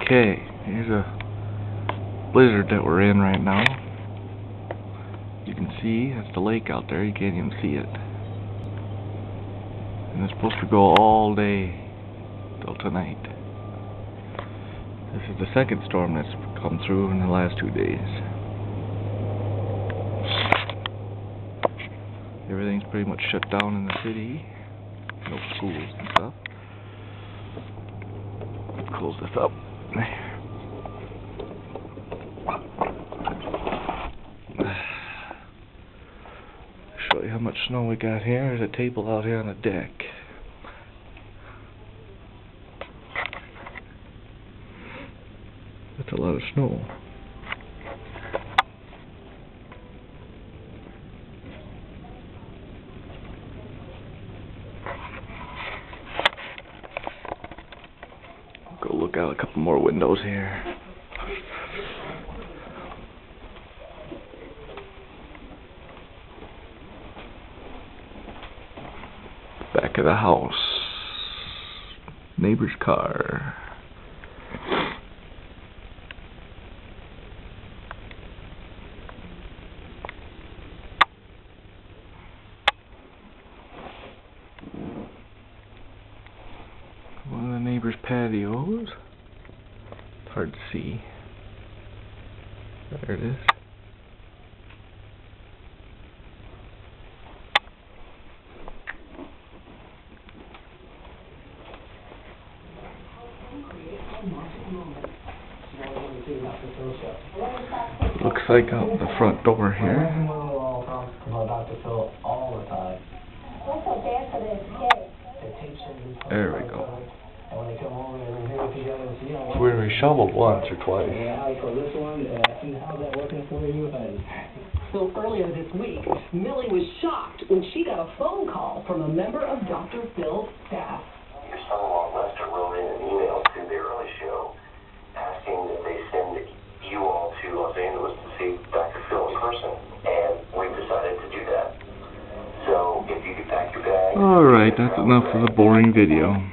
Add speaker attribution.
Speaker 1: Okay, here's a blizzard that we're in right now. You can see, that's the lake out there, you can't even see it. And it's supposed to go all day till tonight. This is the second storm that's come through in the last 2 days. Everything's pretty much shut down in the city. No schools and stuff. Close this up. Show you how much snow we got here. There's a table out here on the deck. That's a lot of snow. Go look out a couple more windows here. Back of the house. Neighbor's car. One of the neighbor's patios. It's hard to see. There it is. Looks like out the front door here. There we go. We shoveled once or twice.
Speaker 2: So earlier this week, Millie was shocked when she got a phone call from a member of Dr. Phil's staff.
Speaker 3: Your son-in-law Lester wrote in an email to the early show asking that they send you all to Los Angeles to see Dr. Phil in person, and we've decided to do that. So if you could pack your bags...
Speaker 1: Alright, that's enough of the boring video.